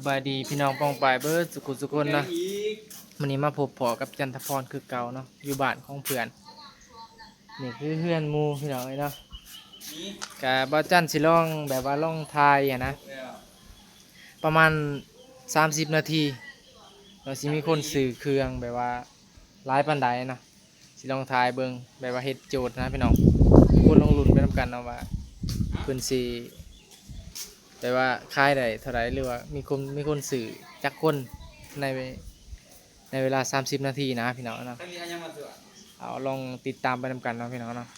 บายดีพี่น้องป้องปายเบิร์ดสุขุสุคนนะวันนี้มาพบพอกับจันทพรคือเก่าเนาะอยู่บ้านของเพื่อนนี่คือเพื่อนหมูพี่น้องเนาะกะบ่จันสิลองแบบว่าลองทายอะนะประมาณ30นาทีเราสิมีคนสื่อเครื่องแบบว่าหลายปานใดนะสิลองทายเบิ่งแบบว่าเฮ็ดโจทย์นะพี่น้องคนลงลุ้นไปนำกันเนาะว่าเพิ่นสิแต่ว่าค่ายใดเท่าไรหรือว่ามีคนสื่อจักคนในเวลา30นาทีนะพี่น้องเนาะเอาลองติดตามไปนำกันเนาะพี่น้องเนาะ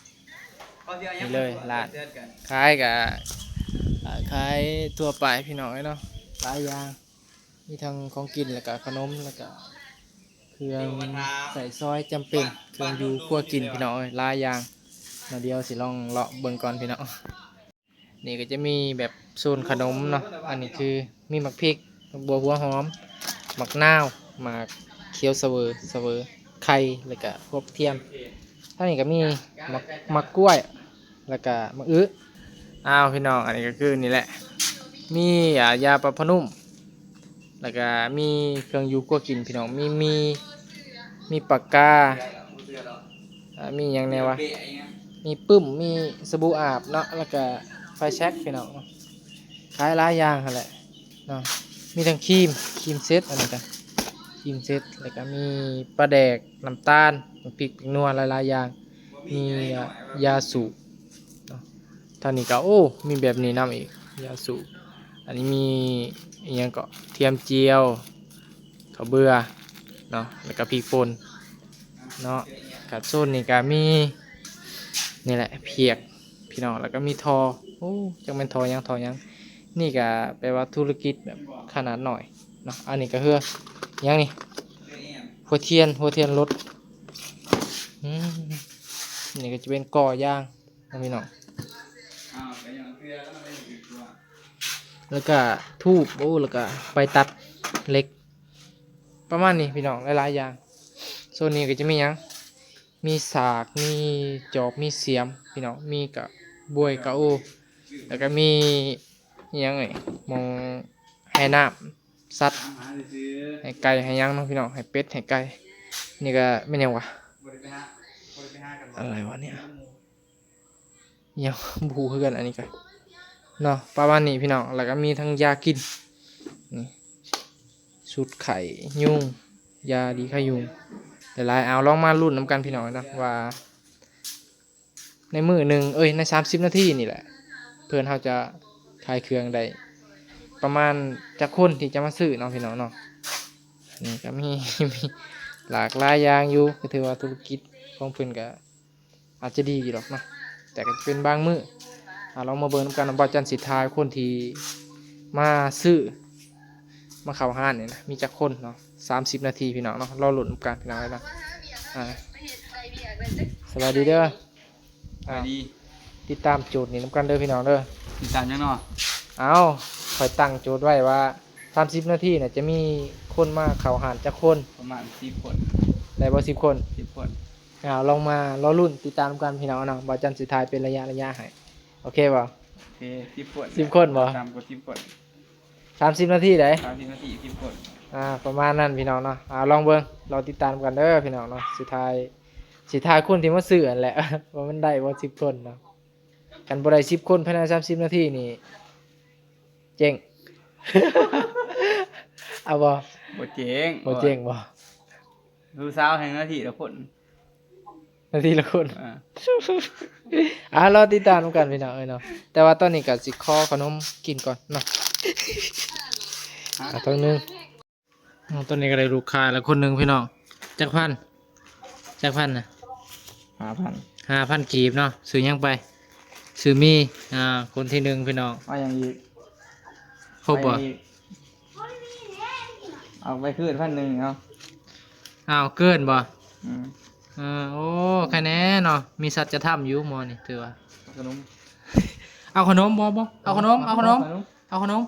นี่เลยร้านขายกับขายทั่วไปพี่น้องเนาะหลายอย่างมีทั้งของกินแล้วก็ขนมแล้วก็เครื่องใส่ซอยจำเป็นเครื่องอยู่ครัวกินพี่น้องหลายอย่างเดี๋ยวสิลองเลาะเบิ่งก่อนพี่น้องนี่ก็จะมีแบบโซนขนมเนาะอันนี้คือมีหมักพริกหมักบัวหัวหอมหมักนาวหมักเคี้ยวเสวยไข่แล้วก็พวกเทียมท่านี้ก็มีหมักกล้วยแล้วก็มะอื้ออ้าวพี่น้องอันนี้ก็คือนี่แหละมียาปรับผ้านุ่มแล้วก็มีเครื่องยูกัวกินพี่น้องมีปากกามีอย่างแนววะมีปึ้มมีสบู่อาบเนาะแล้วก็ไฟแช็กพี่น้องขายหลายอย่างหั่นแหละเนาะมีทั้งครีมเซตอันนี้กันครีมเซตแล้วก็มีปลาแดกน้ำตาลพริกนัวหลายๆอย่างมียาสูบท่านี้ก็โอ้มีแบบนี้นำอีกยาสูบอันนี้มีอีกอย่างก็เทียมเจียวข้าวเบื่อเนาะแล้วก็พริกป่นเนาะกับโซนนี่ก็มีนี่แหละเพียกพี่น้องแล้วก็มีทอโอ้จังเป็นทอยังนี่ก็แปลว่าธุรกิจแบบขนาดหน่อยเนาะอันนี้ก็คือยังนี่หัวเทียนรถนี่ก็จะเป็นก่อย่างนะพี่น้องแล้วก็ทูบโอ้แล้วก็ไปตัดเล็กประมาณนี้พี่น้องหลายๆอย่างโซนนี้ก็จะมียังมีสากมีจอบมีเสียมพี่น้องมีกะบวยกะโอแล้วก็มียังไงมองให้น้ำสัตว์ให้ไก่ให้ยังน้องพี่น้องให้เป็ดให้ไก่นี่ก็ไม่แน่วะอะไรวะเนี่ยยังบูคือกันอันนี้กันเนาะประมาณนี้พี่น้องแล้วก็มีทั้งยากินนี่สูตรไข่ยุงยาดีไข่ยุงแต่ลายเอาลองมาลุ้นน้ำกันพี่น้องนะว่าในมือหนึ่งใน30นาทีนี่แหละเพื่อนเขาจะขายเครื่องได้ประมาณจะคนที่จะมาซื้อเนาะพี่น้องเนาะนี่ก็มีหลากหลายอย่างอยู่ก็ถือว่าธุรกิจของเพื่อนก็อาจจะดีอยู่หรอกเนาะแต่ก็เป็นบางมือเรามาเบิ่งกันว่าจันทร์สิทายคนที่มาซื้อมาเข้าห้านเนี่ยนะมีจักคนเนาะ30นาทีพี่น้องเนาะรอลุ้นกันพี่น้องเลยนะสวัสดีเด้อดีติดตามโจทย์นี่น้ำกันเด้อพี่น้องเด้อติดตามยังเนาะเอาคอยตั้งโจทย์ไว้ว่า30นาทีเนี่ยจะมีคนมาเข้าห้านจักคนประมาณ10 คนได้บ่10 คน10 คนลองมารอลุ้นติดตามกันพี่น้องเนาะว่าจันทร์สิทายเป็นระยะให้โอเคบ่โอเค10 คน10 คนบ่ตามกด10 คน30นาทีได้30นาที10 คนประมาณนั้นพี่น้องเนาะลองเบิ่งเราติดตามกันเด้อพี่น้องเนาะสิทายคนที่มาซื้อนั่นแหละ ว่ามันได้บ่10 คนเนาะกันบ่ได้10 คนภายใน30นาทีนี่เจ๊ง เอาบ่บ่เจ๋งบ่ ดูสาวแห่งนาทีละคน นาทีละคนเราติดตามกันพี่น้องเนาะแต่ว่าตอนนี้ก็สิขอขนมกินก่อนเนาะตรงนึงตอนนี้ก็ได้ลูกค้าแล้วคนนึงพี่น้องจักพันนะ5,000กีบเนาะซื้อยังไปซื้อมีคนที่1พี่น้องว่าอย่างอีกครบบ่เอาไปคืน1,000เอาเกินบ่โอ้ใครแน่เนาะมีสัจธรรมอยู่หมอนี่ถือว่าขนมเอาขนมบ่เอาขนม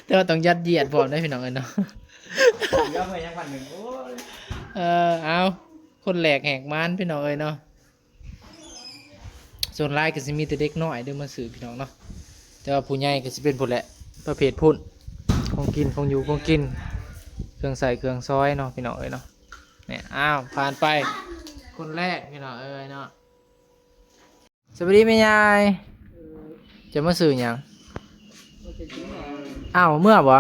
แต่ว่าต้องยัดเยียดพร้อมได้พี่น้องเนาะเดี๋ยวไปยัง1,000โอ้ยเอาคนแหลกแหกมันพี่น้องเนาะส่วนลายก็สิมีแต่เด็กน้อยเด้อมาซื้อพี่น้องเนาะแต่ว่าผู้ใหญ่ก็สิเป็นพุ่นแหละประเภทพุ่น ของกินของอยู่ของกินเครื่องใส่เครื่องซอยเนาะพี่น้องเอ้ยเนาะเนี่ยอ้าวผ่านไปคนแรกพี่น้องเอ้ยเนาะสวัสดีแม่ยายจะมาสื่อหยังอ้าวเมื่อบ่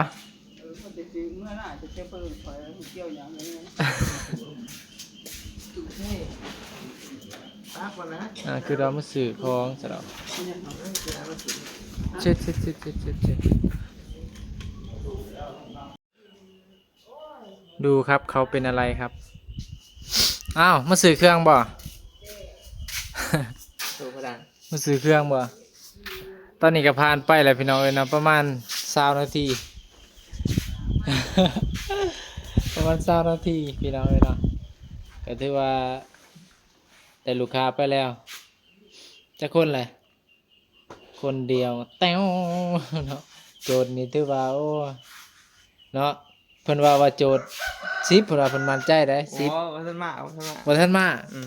คือเรามาสื่อของสำหรับเช็ดดูครับเขาเป็นอะไรครับอ้าวมาสื่อเครื่องบ่ มาสื่อเครื่องบ่ตอนนี้ก็ผ่านไปแล้วพี่น้องเอ้ยเนาะประมาณ20 นาที ประมาณ20 นาทีพี่น้องเอ้ยเนาะก็ถือว่าได้ลูกค้าไปแล้วจะคนเลยคนเดียวแต้วเนาะโจทย์นี่ถือว่าโอ้เนาะเพิ่นว่าโจทย์10เพิ่นว่าเพิ่นมั่นใจได้10ว่าท่านมาบ่ทันมา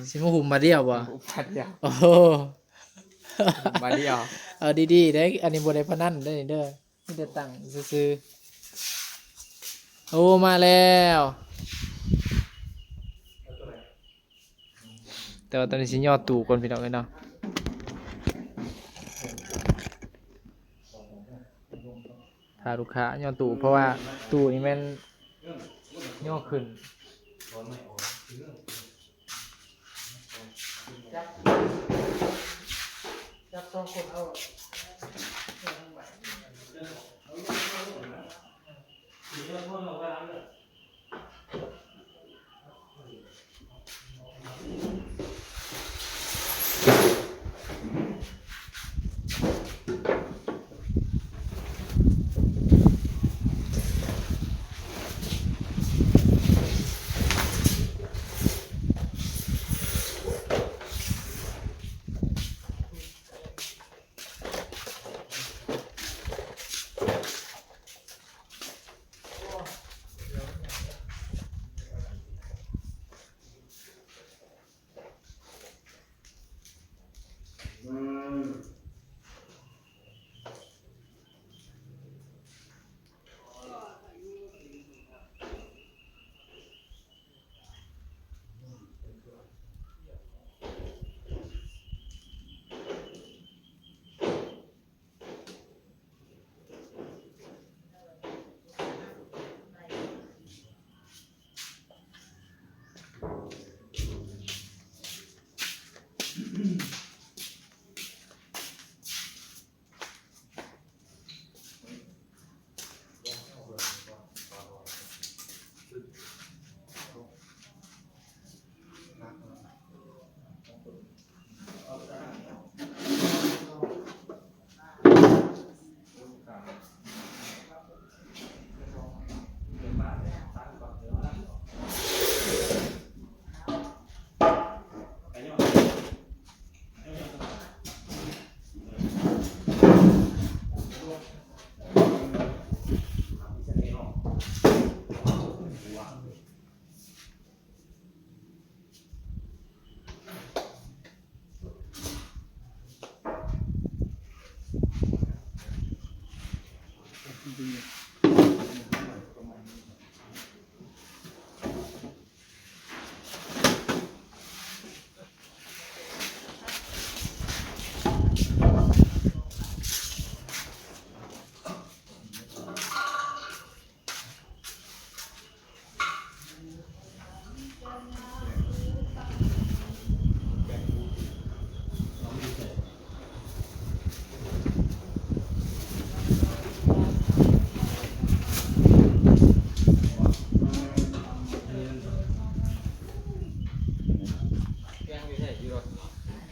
สิมาหุ่มมาเดียวบ่พัดยาโอ้โห มาเดียวเอาดีๆได้อันนี้บ่ได้พนันได้เด้อมีแต่ตังค์ซื่อๆโอ้มาแล้วแต่ว่าตอนนี้สิย่อตู้ก่อนพี่น้องเอ้ยเนาะถ้าลูกค้าย่อตู้เพราะว่าตู้นี้แม่นย่อขึ้นจับ2 คนเอา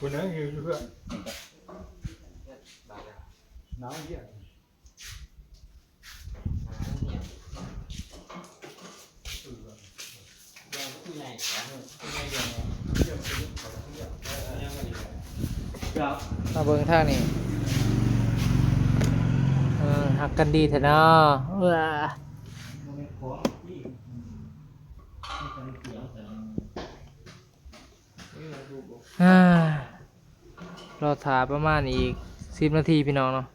คุณนั่งอยู่เพื่อนน้ำเยี่ยมาเบิ่งทางนี้หักกันดีแท้เนาะรอถ่าประมาณอีก10 นาทีพี่น้องเนาะ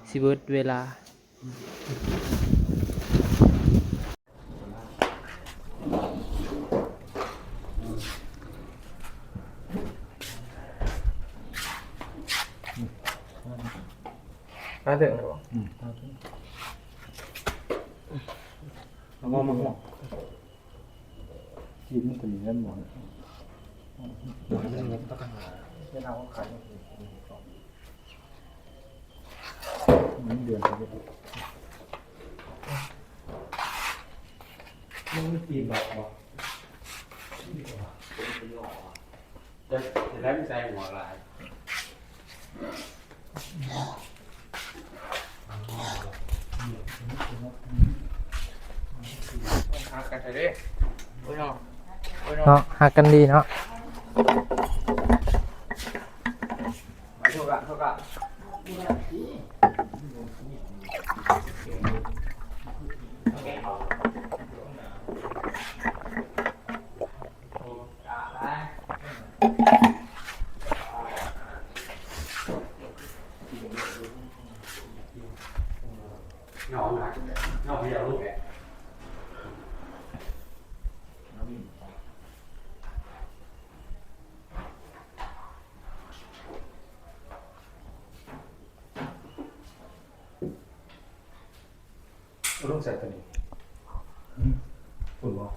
สิเบิดเวลา น่าเดือดหรอแล้วก็มันหัวชีมันตีเล่นหมดเป็นเอาขายมันเดือดไปมันตีแบบอ๋อจะได้ไม่ใส่หัวลายหักกันใช่ดิโอ้ยเนาะ เนาะหักกันดีเนาะ มาโชกะโชกะnhỏ hả? Nhỏ bây giờ luôn kìa. Luôn sạch này. Ủa.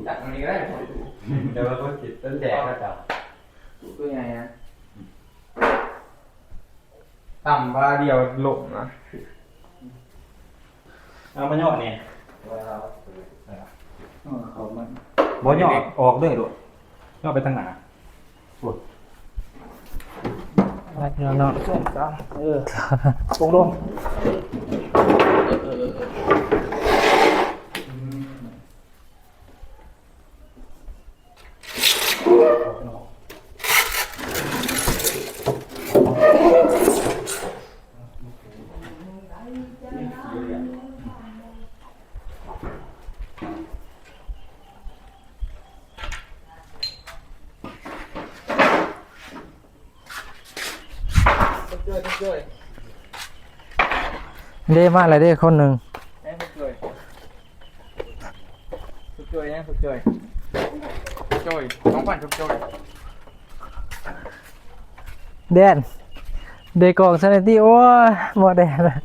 Đặt con đi cái đấy. Đều có thịt tính đẹp hết rồi. Cái này á. Tầm 3 điều lộn á. Mà nhọn nè. Không mất. Bó nhọn ọtด้วยด้วยย่อไปทางไหน รัดเนาะ ตรงลง เด้มาอะไรเด้คนหนึ่ง Em phục cười. Phục cười nha, phục cười. Phục cười, không phải phục cười. แดนเดกองซันตี้โอ้ยหมดแดนเลย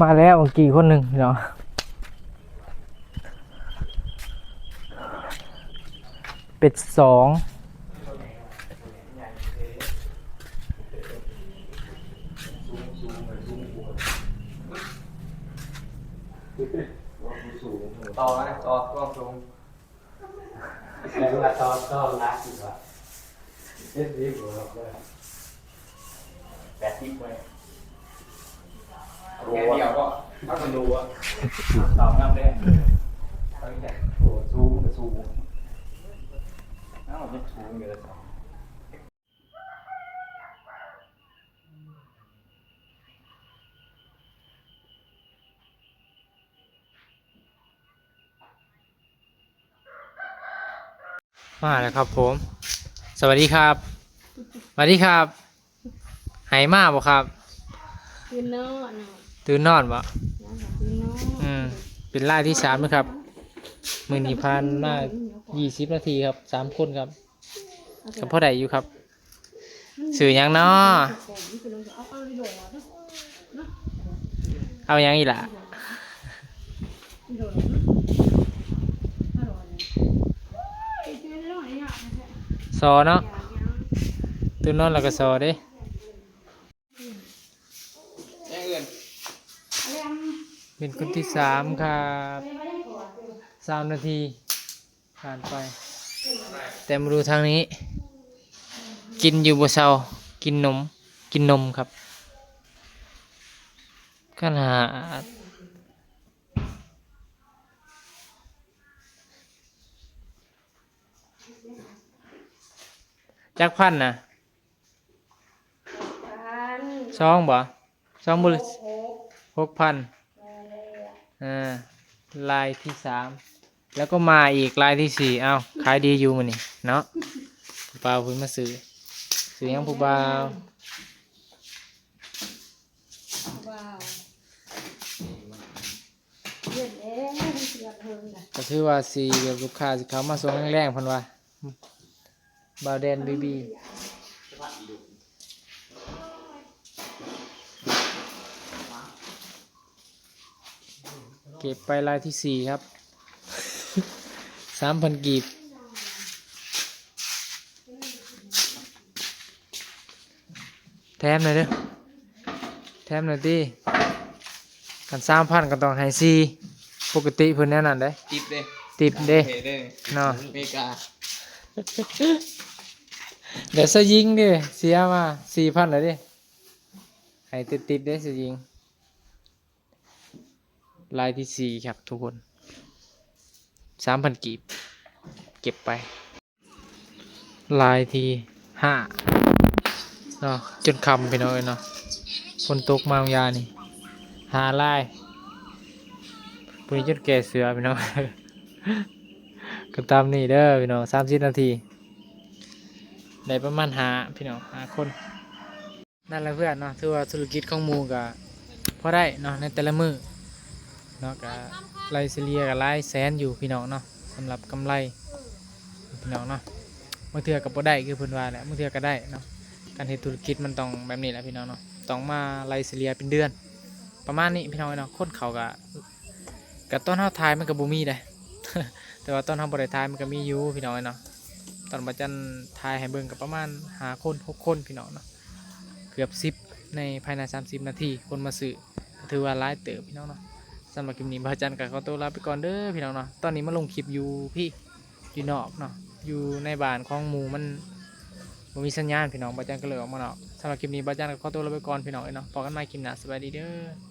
มาแล้วเมื่อกี้คนหนึ่งเนาะเป็ดสองTo đấy, to, con xuống. Cái là to lá gì vậy? Hết gì của nó đây. Bẹt tiếp quay. Nghe nhiều đó, nó còn đủ á. Tao năm đấy. Của xuống. Nó mà nhấc xuống người ta.มาแล้วครับผมสวัสดีครับสวัสดีครับหายมาบ่ครับ ตื่นนอน ตื่นนอนบ่ ตื่นนอน เป็นรายที่3นะครับมื้อนี้ผ่านมา20 นาทีครับ3คนครับก็พอได้อยู่ครับสื่อหยังเนาะเอาหยังอีกล่ะซอเนาะตื่นนอนแล้วก็ซอเด้ Nghe người. เป็นคนที่3ครับ3 นาทีผ่านไปแต่มาดูทางนี้ กินอยู่บ่เช้ากินนมครับขนาดจักพันน่ะ พัน ช่องบ่ช่องบุ หก 6,000 อะไรอ่ะ ลายที่สามแล้วก็มาอีกลายที่สี่เอาขายดีอยู่มื้อนี้เนาะผู้บ่าวเพิ่นมาซื้อยังผู้บ่าว ว้าวเย็นเอ๊ะเสียเพิ่งอ่ะ ก็ถือว่าสิแบบลูกค้าสิเข้ามาส่งแรงๆเพิ่นว่าบ่าวแดนบีบีเก็บไปลายที่สี่ครับ 3,000 กีบแถมหน่อยเด้อแถมหน่อยติกัน 3,000 ก็ต้องให้4ปกติเพิ่นแน่นั่นเด้ ติดเด้ ติดเด้ เด้ เนาะ อเมริกา เดี๋ยวสยิงดิเสียมา 4,000เลยดิให้ติดๆเด้สยิงลายที่สี่ครับทุกคน 3,000 กีบเก็บไปลายที่ห้าเนาะจนคำไปหน่อยเนาะฝนตกมาบางยานี่หาลายปุ่นจนแก่เสือไปหน่อย ก็ตามนี่เด้อพี่น้อง30 นาทีได้ประมาณพี่น้อง5 คนนั่นแหละเพื่อนเนาะถือว่าธุรกิจของหมู่ก็พอได้เนาะในแต่ละมื้อเนาะก็ไล่เฉลี่ยก็หลายแสนอยู่พี่น้องเนาะสำหรับกำไรพี่น้องเนาะบางเทื่อก็บ่ได้คือเพิ่นว่าแหละบางเทื่อก็ได้เนาะการเฮ็ดธุรกิจมันต้องแบบนี้แหละพี่น้องเนาะต้องมาไล่เฉลี่ยเป็นเดือนประมาณนี้พี่น้องเนาะคนเขาก็ต้นเฮาทายมันก็บ่มีเด้ แต่ว่าตอนเฮาบ่ได้ทายมันก็มีอยู่พี่น้องเนาะตอนบ่จันทายให้เบิ่งก็ประมาณ5 คน6 คนพี่น้องเนาะเกือบ10ในภายใน30 นาทีคนมาซื้อก็ถือว่าหลายเติบพี่น้องเนาะสำหรับคลิปนี้บ่จันก็ขอตัวลาไปก่อนเด้อพี่น้องเนาะตอนนี้มาลงคลิปอยู่อยู่นอกเนาะอยู่ในบ้านของหมู่มันบ่มีสัญญาณพี่น้องบ่จันก็เลยออกมานอกสำหรับคลิปนี้บ่จันก็ขอตัวลาไปก่อนพี่น้องเนาะพบกันใหม่คลิปหน้าสวัสดีเด้อ